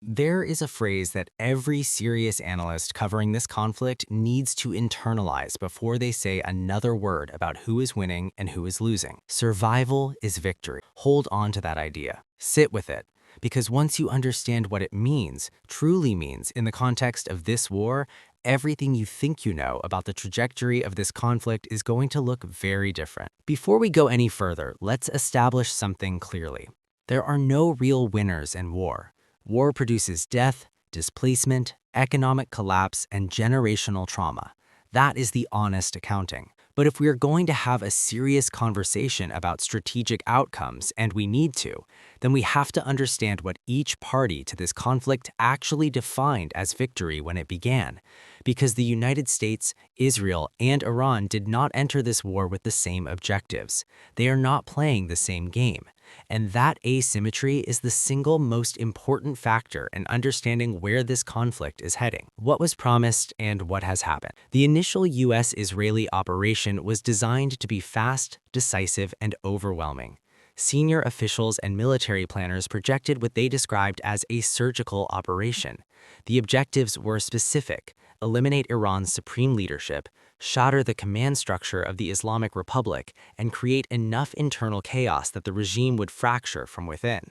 There is a phrase that every serious analyst covering this conflict needs to internalize before they say another word about who is winning and who is losing. Survival is victory. Hold on to that idea. Sit with it. Because once you understand what it means, truly means, in the context of this war, everything you think you know about the trajectory of this conflict is going to look very different. Before we go any further, let's establish something clearly. There are no real winners in war. War produces death, displacement, economic collapse, and generational trauma. That is the honest accounting. But if we are going to have a serious conversation about strategic outcomes, and we need to, then we have to understand what each party to this conflict actually defined as victory when it began. Because the United States, Israel, and Iran did not enter this war with the same objectives. They are not playing the same game. And that asymmetry is the single most important factor in understanding where this conflict is heading. What was promised and what has happened. The initial US-Israeli operation was designed to be fast, decisive, and overwhelming. Senior officials and military planners projected what they described as a surgical operation. The objectives were specific: eliminate Iran's supreme leadership, shatter the command structure of the Islamic Republic, and create enough internal chaos that the regime would fracture from within.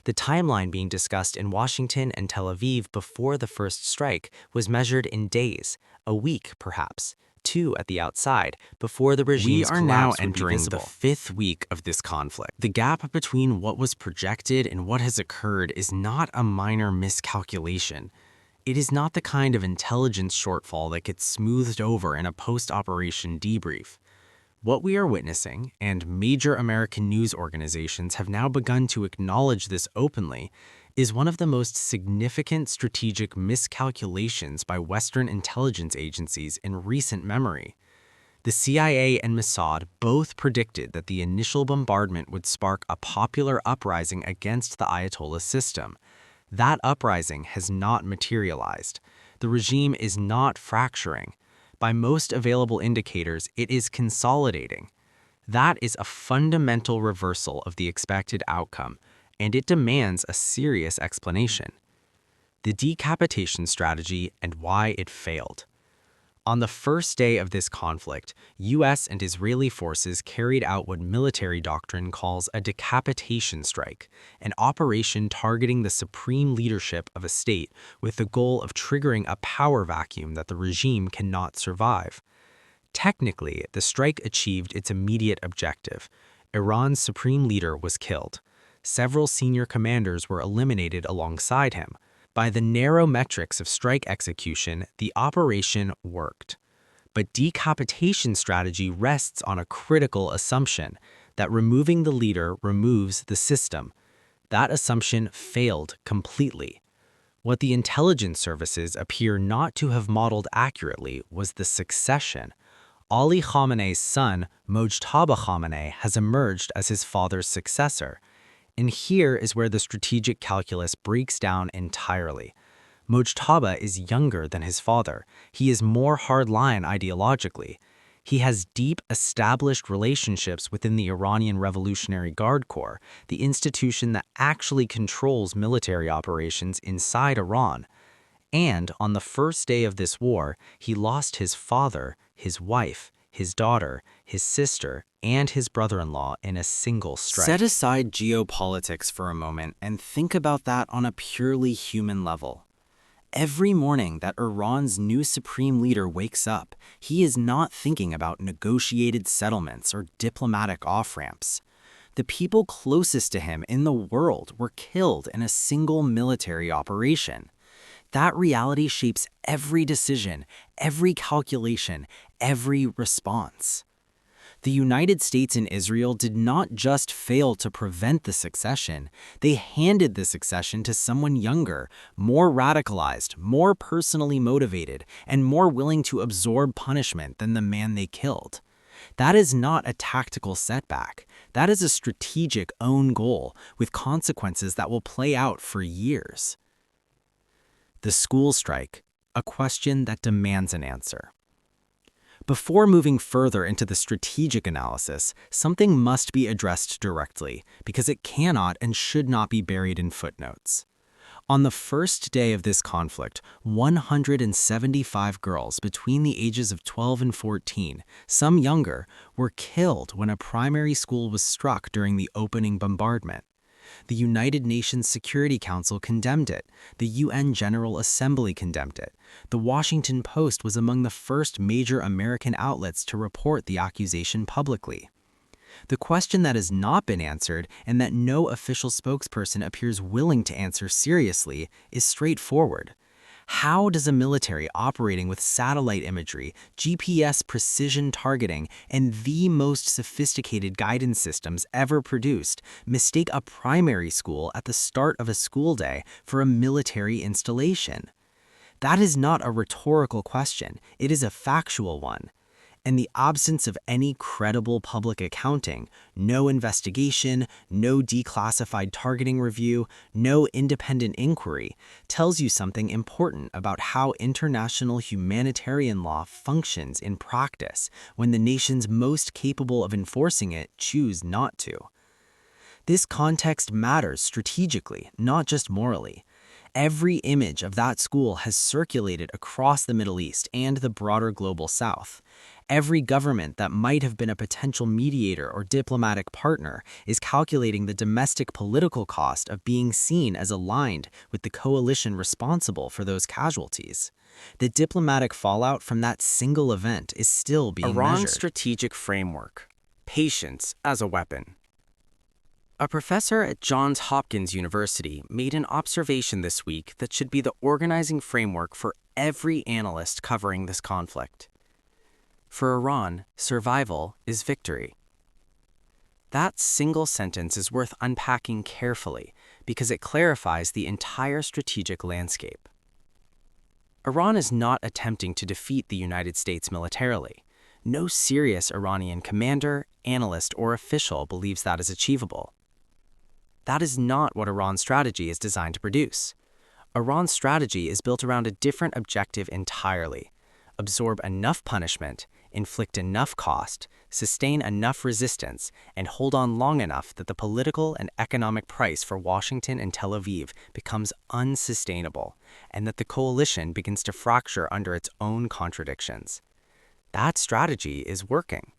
The timeline being discussed in Washington and Tel Aviv before the first strike was measured in days, a week perhaps, two at the outside, before the regime's collapse would be visible. We are now entering the fifth week of this conflict. The gap between what was projected and what has occurred is not a minor miscalculation. It is not the kind of intelligence shortfall that gets smoothed over in a post-operation debrief. What we are witnessing, and major American news organizations have now begun to acknowledge this openly, is one of the most significant strategic miscalculations by Western intelligence agencies in recent memory. The CIA and Mossad both predicted that the initial bombardment would spark a popular uprising against the Ayatollah system. That uprising has not materialized. The regime is not fracturing. By most available indicators, it is consolidating. That is a fundamental reversal of the expected outcome, and it demands a serious explanation. The decapitation strategy and why it failed. On the first day of this conflict, US and Israeli forces carried out what military doctrine calls a decapitation strike, an operation targeting the supreme leadership of a state with the goal of triggering a power vacuum that the regime cannot survive. Technically, the strike achieved its immediate objective. Iran's supreme leader was killed. Several senior commanders were eliminated alongside him. By the narrow metrics of strike execution, the operation worked. But decapitation strategy rests on a critical assumption that removing the leader removes the system. That assumption failed completely. What the intelligence services appear not to have modeled accurately was the succession. Ali Khamenei's son, Mojtaba Khamenei, has emerged as his father's successor. And here is where the strategic calculus breaks down entirely. Mojtaba is younger than his father. He is more hardline ideologically. He has deep, established relationships within the Iranian Revolutionary Guard Corps, the institution that actually controls military operations inside Iran. And on the first day of this war, he lost his father, his wife, his daughter, his sister, and his brother-in-law in a single strike. Set aside geopolitics for a moment and think about that on a purely human level. Every morning that Iran's new supreme leader wakes up, he is not thinking about negotiated settlements or diplomatic off-ramps. The people closest to him in the world were killed in a single military operation. That reality shapes every decision, every calculation, every response. The United States and Israel did not just fail to prevent the succession, they handed the succession to someone younger, more radicalized, more personally motivated, and more willing to absorb punishment than the man they killed. That is not a tactical setback. That is a strategic own goal with consequences that will play out for years. The school strike, a question that demands an answer. Before moving further into the strategic analysis, something must be addressed directly because it cannot and should not be buried in footnotes. On the first day of this conflict, 175 girls between the ages of 12 and 14, some younger, were killed when a primary school was struck during the opening bombardment. The United Nations Security Council condemned it. The UN General Assembly condemned it. The Washington Post was among the first major American outlets to report the accusation publicly. The question that has not been answered, and that no official spokesperson appears willing to answer seriously, is straightforward. How does a military operating with satellite imagery, GPS precision targeting, and the most sophisticated guidance systems ever produced mistake a primary school at the start of a school day for a military installation? That is not a rhetorical question, it is a factual one. In the absence of any credible public accounting, no investigation, no declassified targeting review, no independent inquiry, tells you something important about how international humanitarian law functions in practice when the nations most capable of enforcing it choose not to. This context matters strategically, not just morally. Every image of that school has circulated across the Middle East and the broader global South. Every government that might have been a potential mediator or diplomatic partner is calculating the domestic political cost of being seen as aligned with the coalition responsible for those casualties. The diplomatic fallout from that single event is still being Iran's measured. strategic framework: patience as a weapon. A professor at Johns Hopkins University made an observation this week that should be the organizing framework for every analyst covering this conflict. For Iran, survival is victory. That single sentence is worth unpacking carefully because it clarifies the entire strategic landscape. Iran is not attempting to defeat the United States militarily. No serious Iranian commander, analyst, or official believes that is achievable. That is not what Iran's strategy is designed to produce. Iran's strategy is built around a different objective entirely: absorb enough punishment, inflict enough cost, sustain enough resistance, and hold on long enough that the political and economic price for Washington and Tel Aviv becomes unsustainable, and that the coalition begins to fracture under its own contradictions. That strategy is working.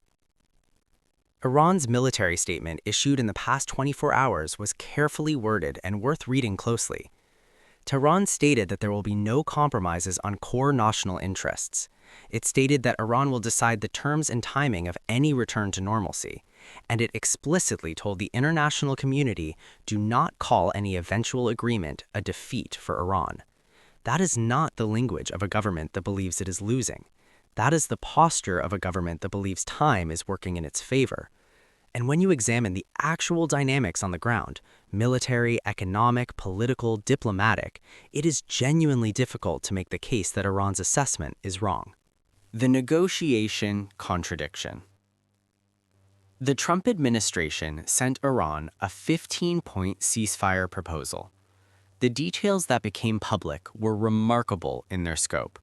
Iran's military statement issued in the past 24 hours was carefully worded and worth reading closely. Tehran stated that there will be no compromises on core national interests. It stated that Iran will decide the terms and timing of any return to normalcy, and it explicitly told the international community do not call any eventual agreement a defeat for Iran. That is not the language of a government that believes it is losing. That is the posture of a government that believes time is working in its favor. And when you examine the actual dynamics on the ground, military, economic, political, diplomatic, it is genuinely difficult to make the case that Iran's assessment is wrong. The negotiation contradiction. The Trump administration sent Iran a 15-point ceasefire proposal. The details that became public were remarkable in their scope.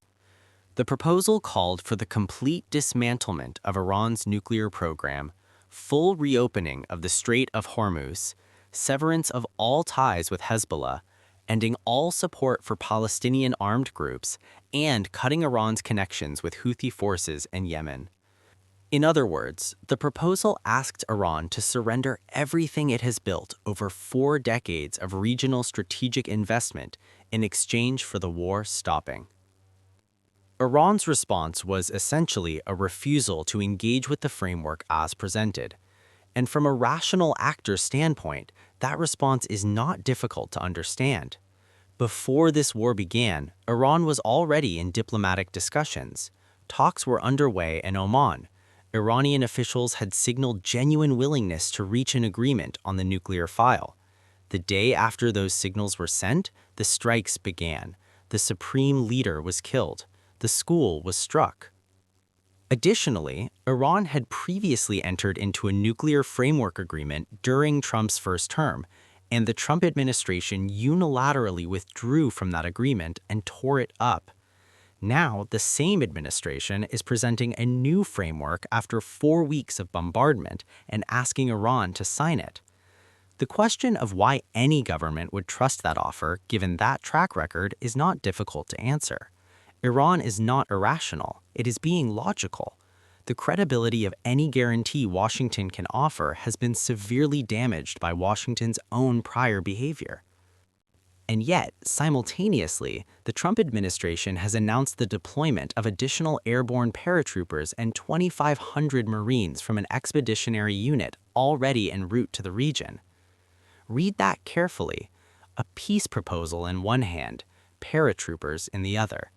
The proposal called for the complete dismantlement of Iran's nuclear program, full reopening of the Strait of Hormuz, severance of all ties with Hezbollah, ending all support for Palestinian armed groups, and cutting Iran's connections with Houthi forces in Yemen. In other words, the proposal asked Iran to surrender everything it has built over 4 decades of regional strategic investment in exchange for the war stopping. Iran's response was essentially a refusal to engage with the framework as presented. And from a rational actor's standpoint, that response is not difficult to understand. Before this war began, Iran was already in diplomatic discussions. Talks were underway in Oman. Iranian officials had signaled genuine willingness to reach an agreement on the nuclear file. The day after those signals were sent, the strikes began. The supreme leader was killed. The school was struck. Additionally, Iran had previously entered into a nuclear framework agreement during Trump's first term, and the Trump administration unilaterally withdrew from that agreement and tore it up. Now, the same administration is presenting a new framework after 4 weeks of bombardment and asking Iran to sign it. The question of why any government would trust that offer, given that track record, is not difficult to answer. Iran is not irrational, it is being logical. The credibility of any guarantee Washington can offer has been severely damaged by Washington's own prior behavior. And yet, simultaneously, the Trump administration has announced the deployment of additional airborne paratroopers and 2,500 Marines from an expeditionary unit already en route to the region. Read that carefully. A peace proposal in one hand, paratroopers in the other.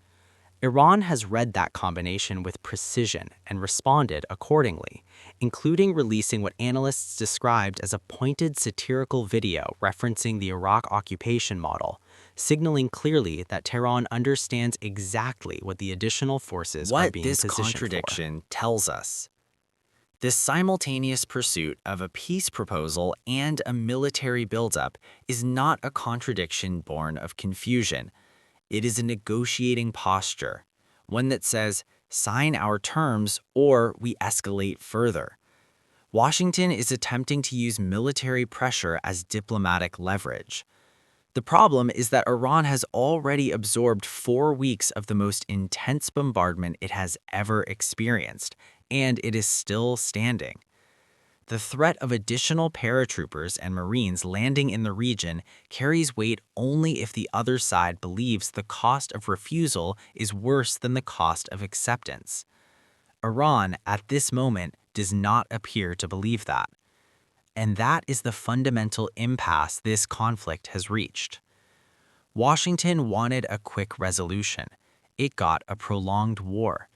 Iran has read that combination with precision and responded accordingly, including releasing what analysts described as a pointed satirical video referencing the Iraq occupation model, signaling clearly that Tehran understands exactly what the additional forces are being positioned for. What this contradiction tells us. This simultaneous pursuit of a peace proposal and a military buildup is not a contradiction born of confusion. It is a negotiating posture, one that says, sign our terms or we escalate further. Washington is attempting to use military pressure as diplomatic leverage. The problem is that Iran has already absorbed 4 weeks of the most intense bombardment it has ever experienced, and it is still standing. The threat of additional paratroopers and Marines landing in the region carries weight only if the other side believes the cost of refusal is worse than the cost of acceptance. Iran, at this moment, does not appear to believe that. And that is the fundamental impasse this conflict has reached. Washington wanted a quick resolution. It got a prolonged war.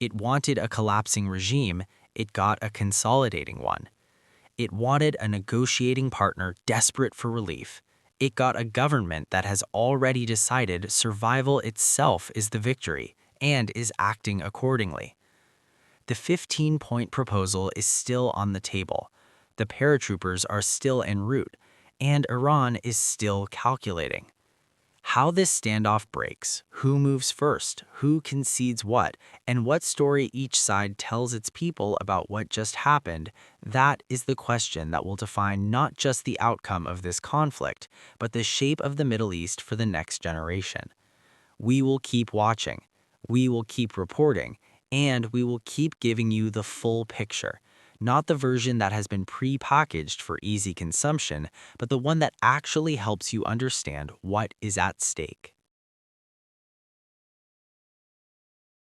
It wanted a collapsing regime. It got a consolidating one. It wanted a negotiating partner desperate for relief. It got a government that has already decided survival itself is the victory and is acting accordingly. The 15-point proposal is still on the table. The paratroopers are still en route, and Iran is still calculating. How this standoff breaks, who moves first, who concedes what, and what story each side tells its people about what just happened, that is the question that will define not just the outcome of this conflict, but the shape of the Middle East for the next generation. We will keep watching, we will keep reporting, and we will keep giving you the full picture. Not the version that has been pre-packaged for easy consumption, but the one that actually helps you understand what is at stake.